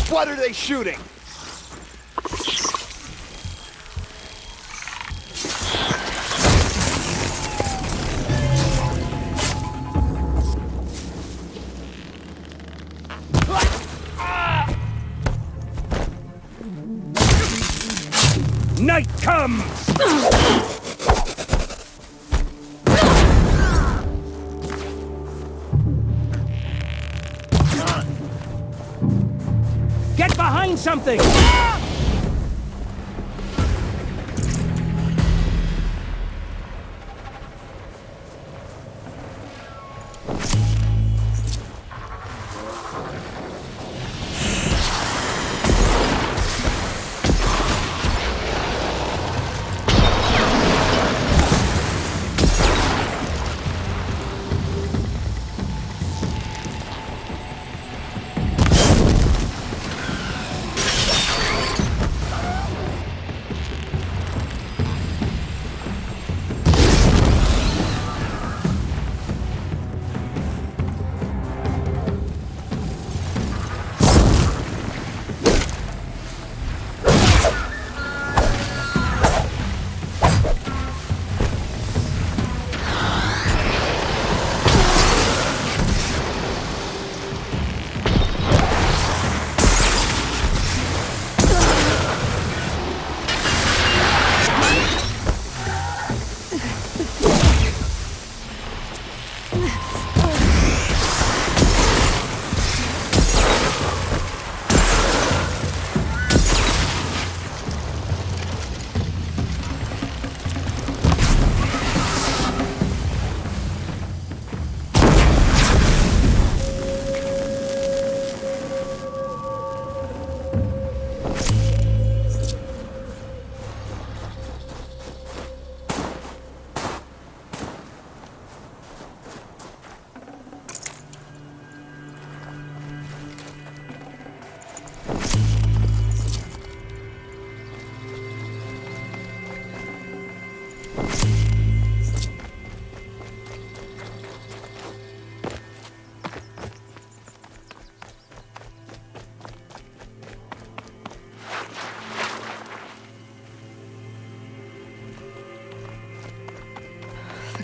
What are they shooting? Night comes! Get behind something!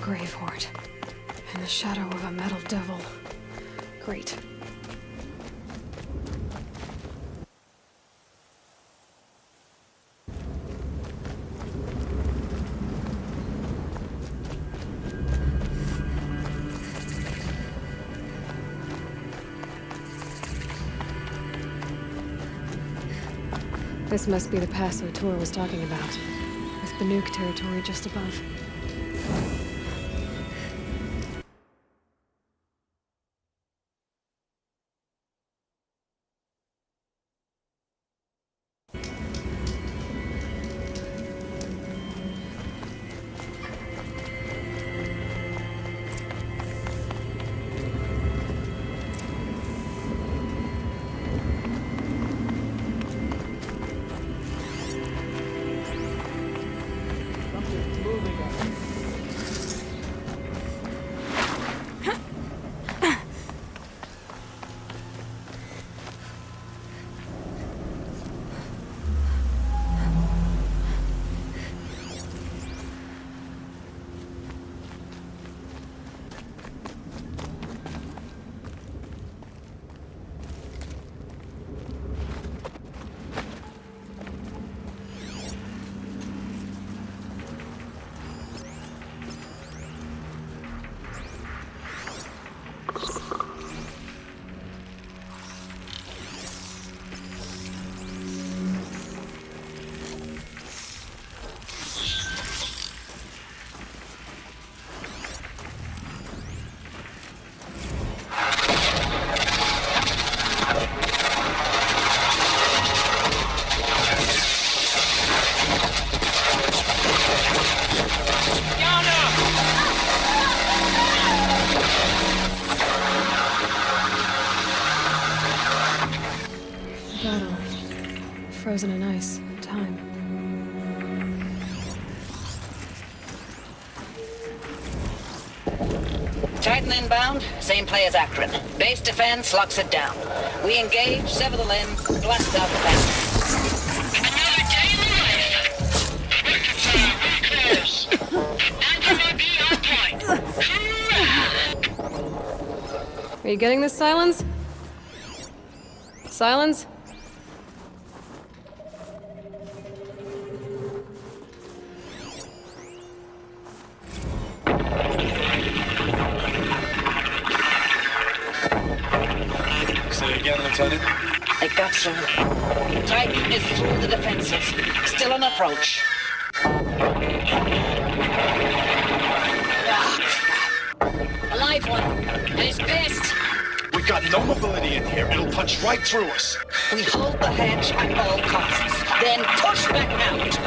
Grave Hoard. In the shadow of a metal devil. Great. This must be the pass O'Toole was talking about, with Banuk territory just above. Frozen in ice. Time. Tightening inbound, same play as Akron. Base defense locks it down. We engage, sever the limbs, blast out the back. Another day in the life. Reconcile, reclose. Anti-MB on point. Are you getting this, Silence? Silence? Say again, Lieutenant. They got through. Titan is through the defenses. Still an approach. A live one. And he's pissed. We've got no mobility in here. It'll punch right through us. We hold the hedge at all costs. Then push back out.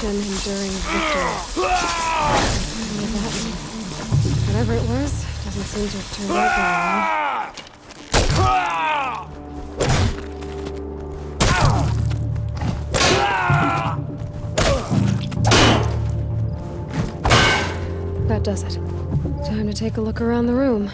Enduring victory. Whatever it was, doesn't seem to have turned out very well. That does it. Time to take a look around the room.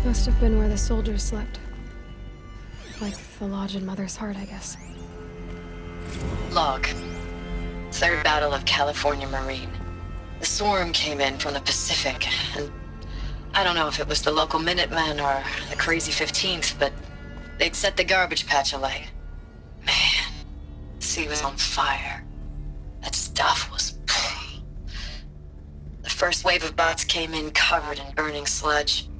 Must have been where the soldiers slept. Like the lodge in Mother's Heart, I guess. Log. Third Battle of California Marine. The swarm came in from the Pacific, and I don't know if it was the local Minutemen or the crazy 15th, but they'd set the garbage patch alight. Man, the sea was on fire. That stuff was... The first wave of bots came in covered in burning sludge.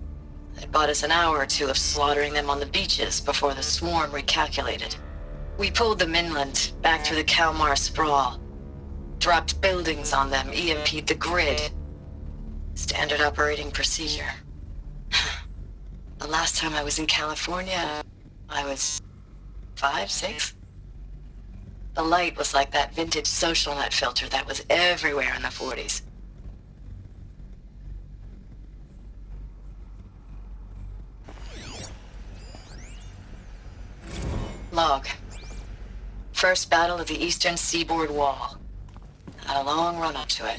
It bought us an hour or two of slaughtering them on the beaches before the swarm recalculated. We pulled them inland, back through the Kalmar sprawl. Dropped buildings on them, EMP'd the grid. Standard operating procedure. The last time I was in California, I was 5, 6? The light was like that vintage social net filter that was everywhere in the 40s. Log. First battle of the eastern seaboard wall. Had a long run up to it.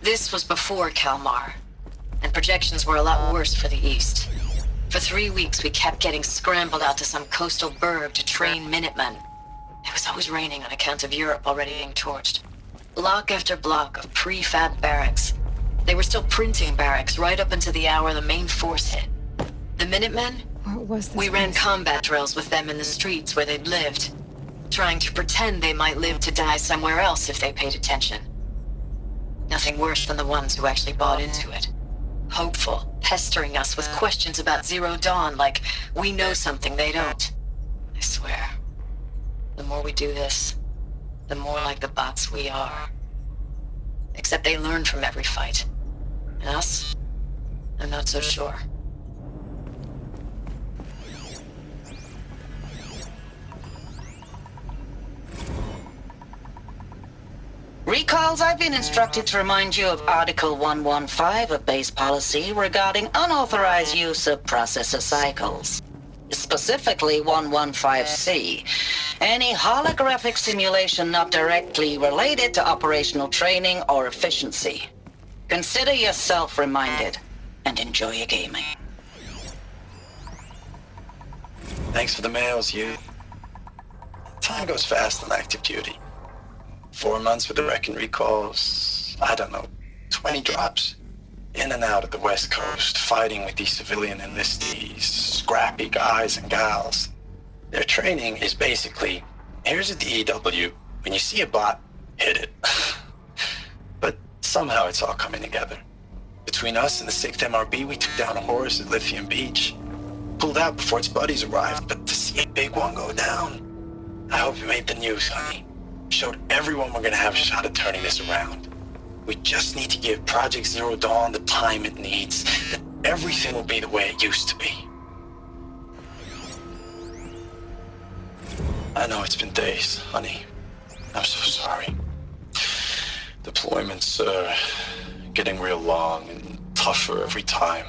This was before Kalmar, and projections were a lot worse for the east. For 3 weeks, we kept getting scrambled out to some coastal burg to train Minutemen. It was always raining on account of Europe already being torched. Block after block of prefab barracks. They were still printing barracks right up until the hour the main force hit. The Minutemen? What was this? We ran place? combat drills with them in the streets where they'd lived, trying to pretend they might live to die somewhere else if they paid attention. Nothing worse than the ones who actually bought into it. Hopeful, pestering us with questions about Zero Dawn like we know something they don't. I swear, the more we do this, the more like the bots we are. Except they learn from every fight. And us? I'm not so sure. Recalls, I've been instructed to remind you of Article 115 of base policy regarding unauthorized use of processor cycles. Specifically 115C. Any holographic simulation not directly related to operational training or efficiency. Consider yourself reminded and enjoy your gaming. Thanks for the mails, you. Time goes fast on active duty. 4 months with the wreck and recalls, I don't know, 20 drops. In and out of the West Coast, fighting with these civilian enlistees, scrappy guys and gals. Their training is basically, here's a DEW, when you see a bot, hit it. But somehow it's all coming together. Between us and the 6th MRB, we took down a horse at Lithium Beach. Pulled out before its buddies arrived, but to see a big one go down, I hope you made the news, honey. Showed everyone we're gonna have a shot at turning this around. We just need to give Project Zero Dawn the time it needs, then everything will be the way it used to be. I know it's been days, honey. I'm so sorry. Deployments are getting real long and tougher every time.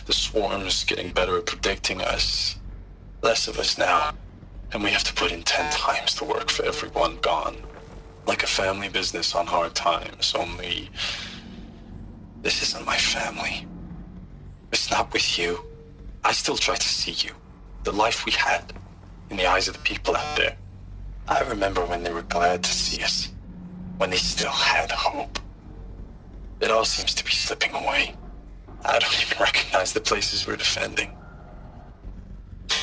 The swarm's getting better at predicting us. Less of us now. And we have to put in 10 times the work for everyone gone. Like a family business on hard times, only... This isn't my family. It's not with you. I still try to see you. The life we had. In the eyes of the people out there. I remember when they were glad to see us. When they still had hope. It all seems to be slipping away. I don't even recognize the places we're defending.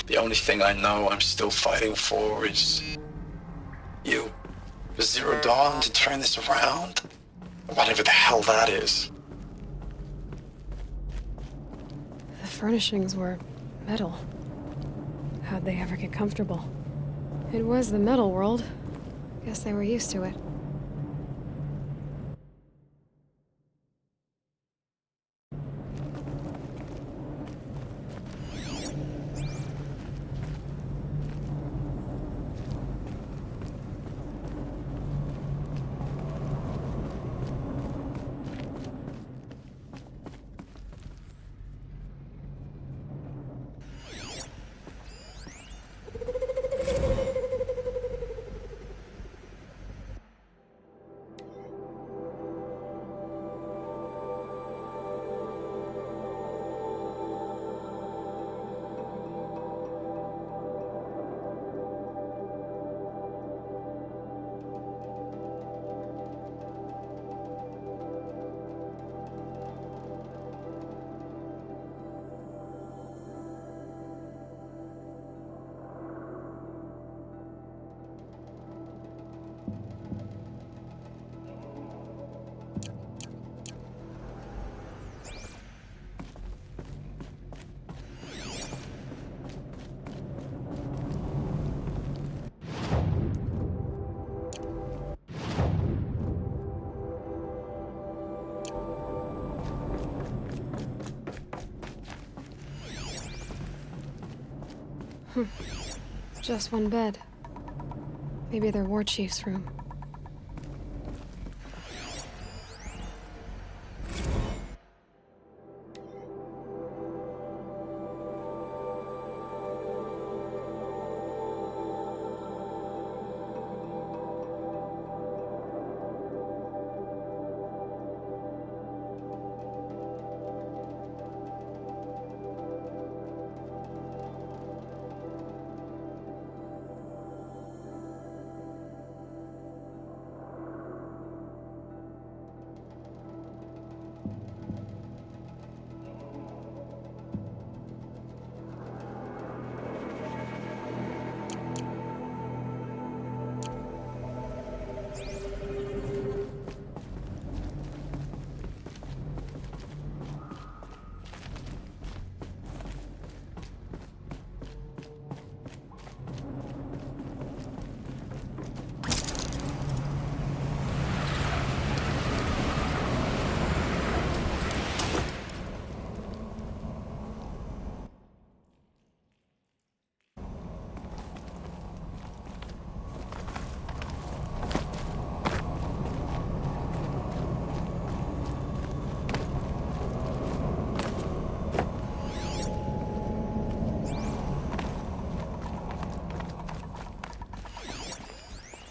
The only thing I know I'm still fighting for is... you. For Zero Dawn to turn this around? Whatever the hell that is. The furnishings were metal. How'd they ever get comfortable? It was the metal world. Guess they were used to it. Just one bed. Maybe their war chief's room.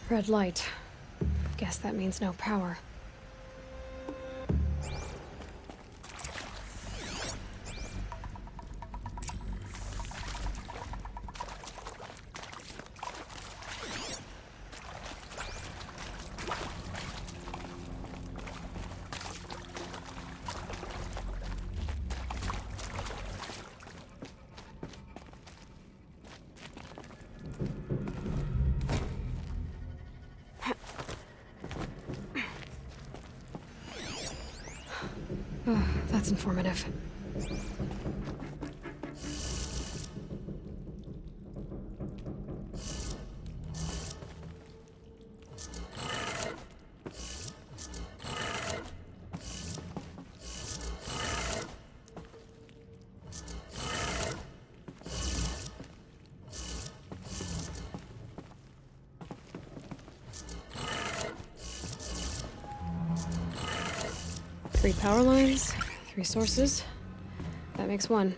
Red light. Guess that means no power. Oh, that's informative. Three power lines, three sources. That makes one.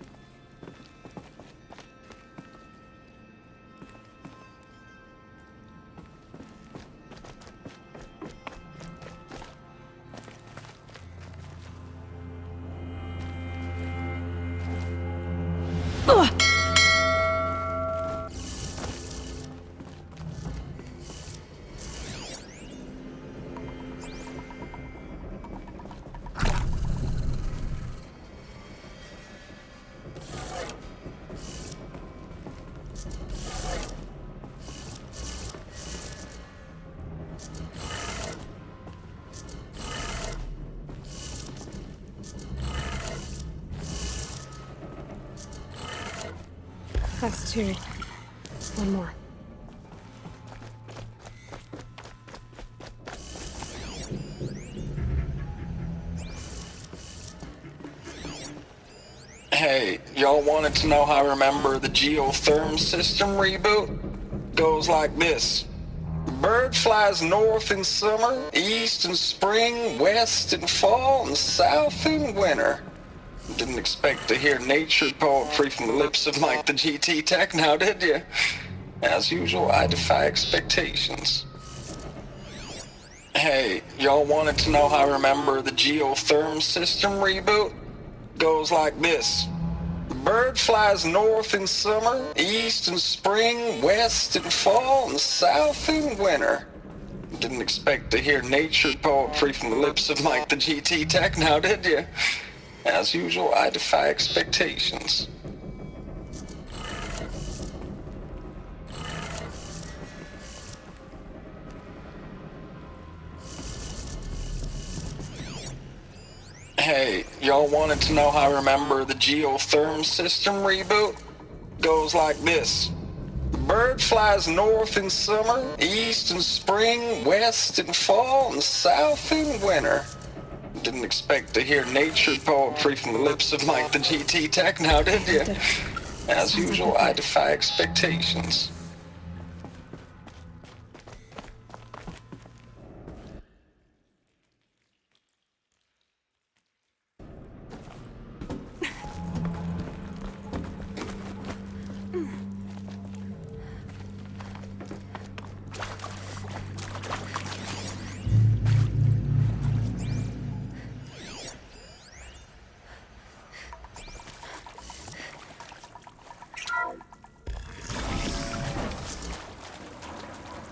That's two. One more. Hey, y'all wanted to know how I remember the geotherm system reboot? Goes like this. Bird flies north in summer, east in spring, west in fall, and south in winter. Didn't expect to hear nature poetry from the lips of Mike the GT Tech now, did you? As usual, I defy expectations. Hey, y'all wanted to know how I remember the geotherm system reboot? Goes like this. Bird flies north in summer, east in spring, west in fall, and south in winter. Didn't expect to hear nature poetry from the lips of Mike the GT Tech now, did you? As usual, I defy expectations. Hey, y'all wanted to know how I remember the geotherm system reboot? Goes like this. Bird flies north in summer, east in spring, west in fall, and south in winter. Didn't expect to hear nature poetry from the lips of Mike the GT Tech now, did you? As usual, I defy expectations.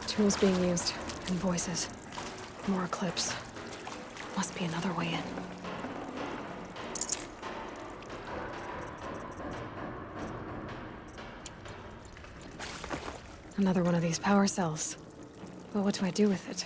Tools being used, and voices. More clips. Must be another way in. Another one of these power cells. But what do I do with it?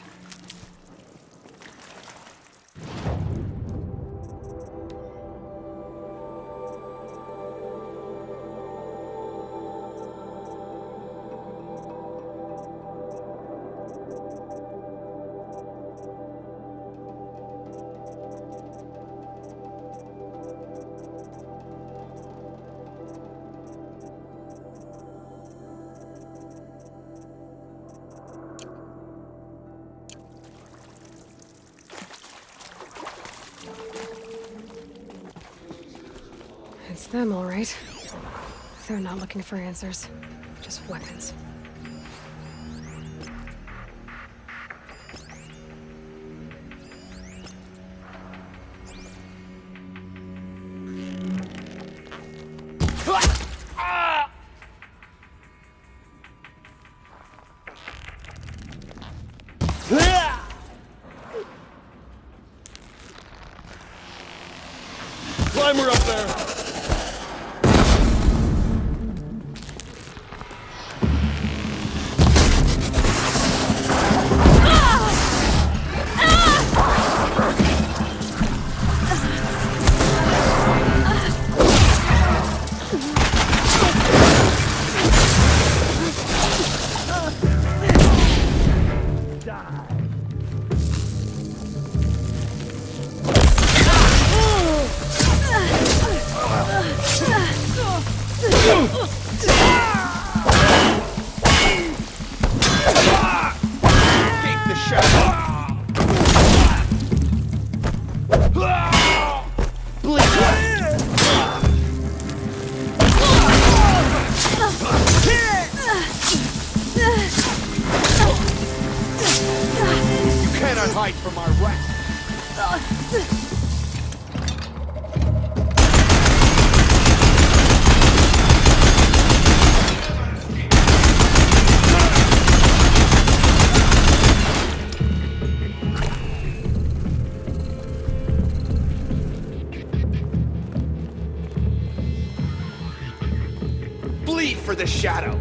It's them, all right. They're not looking for answers, just weapons. Climber up there! Hide from our wrath. Bleed for the shadow.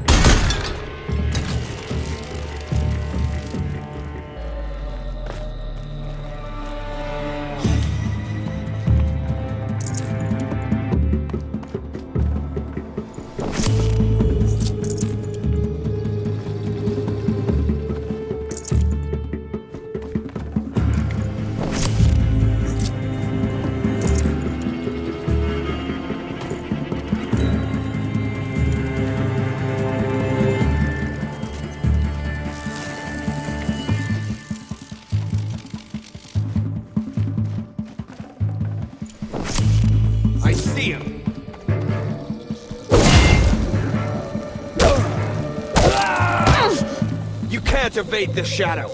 I see him! You can't evade the shadow!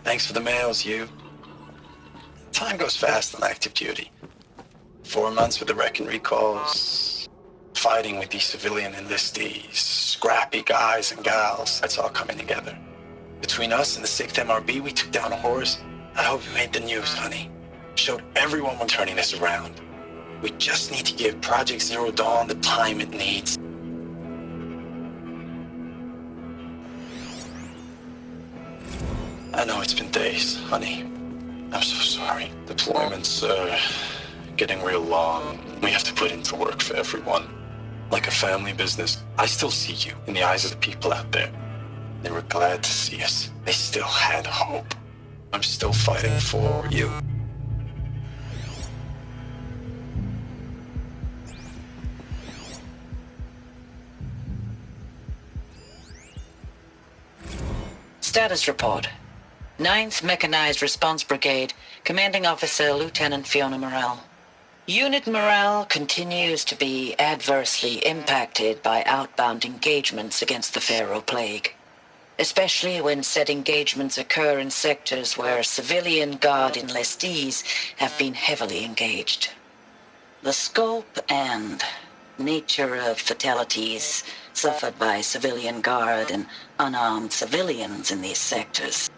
Thanks for the mails, you. Time goes fast on active duty. 4 months with the wreck and recalls, fighting with these civilian enlistees, scrappy guys and gals. That's all coming together. Between us and the 6th MRB, we took down a horse. I hope you made the news, honey. Showed everyone we're turning this around. We just need to give Project Zero Dawn the time it needs. I know it's been days, honey. I'm so sorry. Deployments are getting real long. We have to put into work for everyone. Like a family business. I still see you in the eyes of the people out there. They were glad to see us. They still had hope. I'm still fighting for you. Status report. 9th Mechanized Response Brigade, Commanding Officer Lieutenant Fiona Morrell. Unit morale continues to be adversely impacted by outbound engagements against the Pharaoh Plague, especially when said engagements occur in sectors where civilian guard enlistees have been heavily engaged. The scope and nature of fatalities suffered by civilian guard and unarmed civilians in these sectors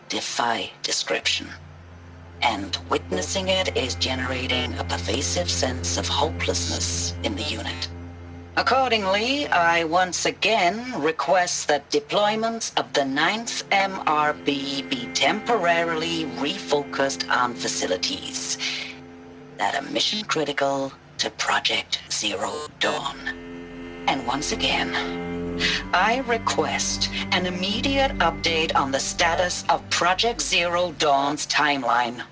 defy description, and witnessing it is generating a pervasive sense of hopelessness in the unit. Accordingly, I once again request that deployments of the 9th MRB be temporarily refocused on facilities that are mission critical to Project Zero Dawn. And once again, I request an immediate update on the status of Project Zero Dawn's timeline.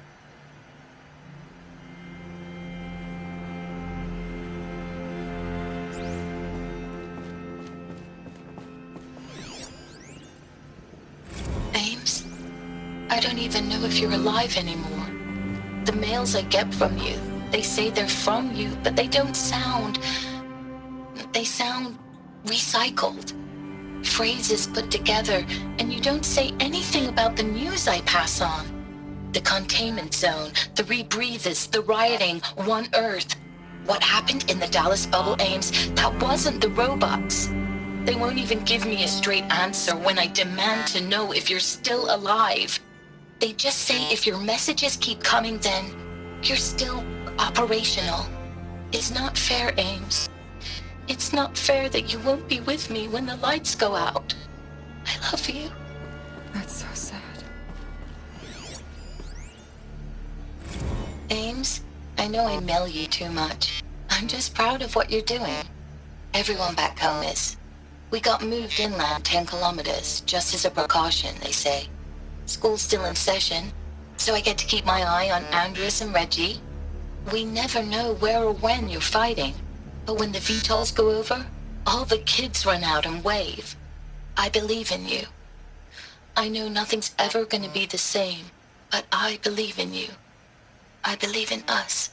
Ames, I don't even know if you're alive anymore. The mails I get from you, they say they're from you, but they don't sound... They sound recycled. Phrases put together, and you don't say anything about the news I pass on. The containment zone, the rebreathers, the rioting, One Earth. What happened in the Dallas bubble, Ames, that wasn't the robots. They won't even give me a straight answer when I demand to know if you're still alive. They just say if your messages keep coming, then you're still operational. It's not fair, Ames. It's not fair that you won't be with me when the lights go out. I love you. That's so sad. Ames, I know I mail you too much. I'm just proud of what you're doing. Everyone back home is. We got moved inland 10 kilometers, just as a precaution, they say. School's still in session, so I get to keep my eye on Andres and Reggie. We never know where or when you're fighting. But when the VTOLs go over, all the kids run out and wave. I believe in you. I know nothing's ever going to be the same, but I believe in you. I believe in us.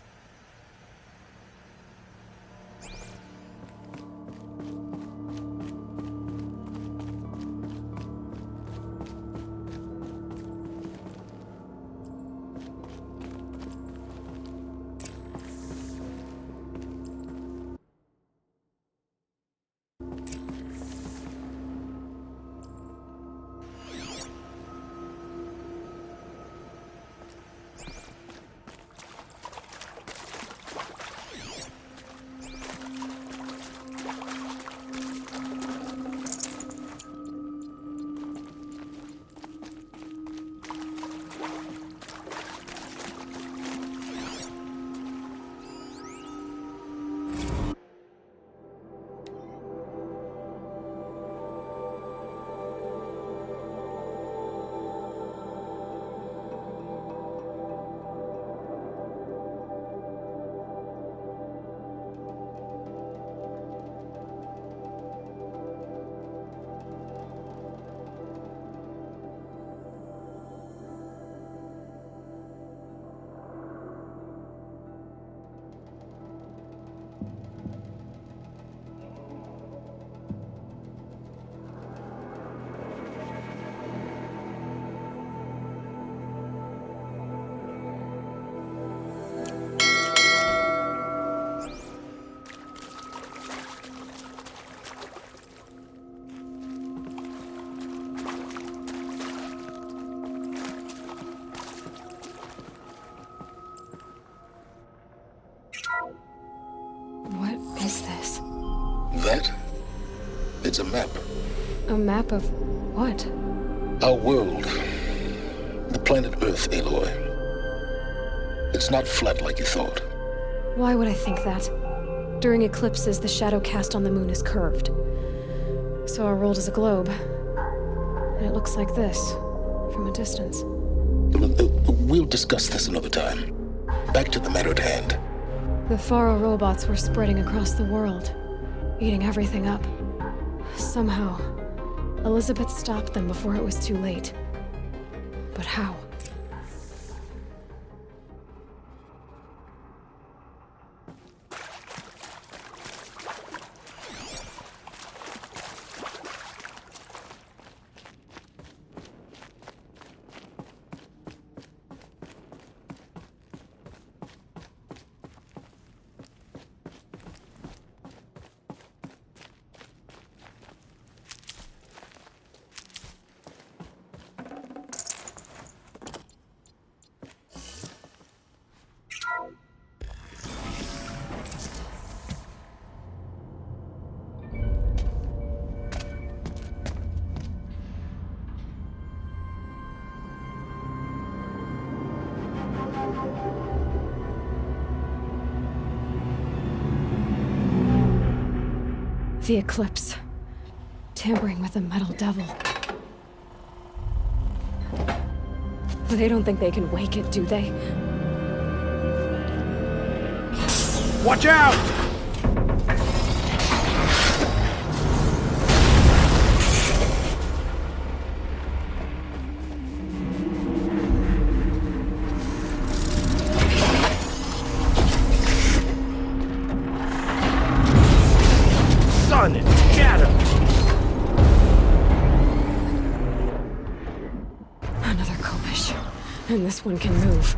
It's a map. A map of what? Our world. The planet Earth, Aloy. It's not flat like you thought. Why would I think that? During eclipses, the shadow cast on the moon is curved. So our world is a globe. And it looks like this, from a distance. We'll discuss this another time. Back to the matter at hand. The Faro robots were spreading across the world, eating everything up. Somehow, Elizabeth stopped them before it was too late. But how? The eclipse. Tampering with the metal devil. They don't think they can wake it, do they? Watch out! Sun and shadow! Another Kobish. And this one can move.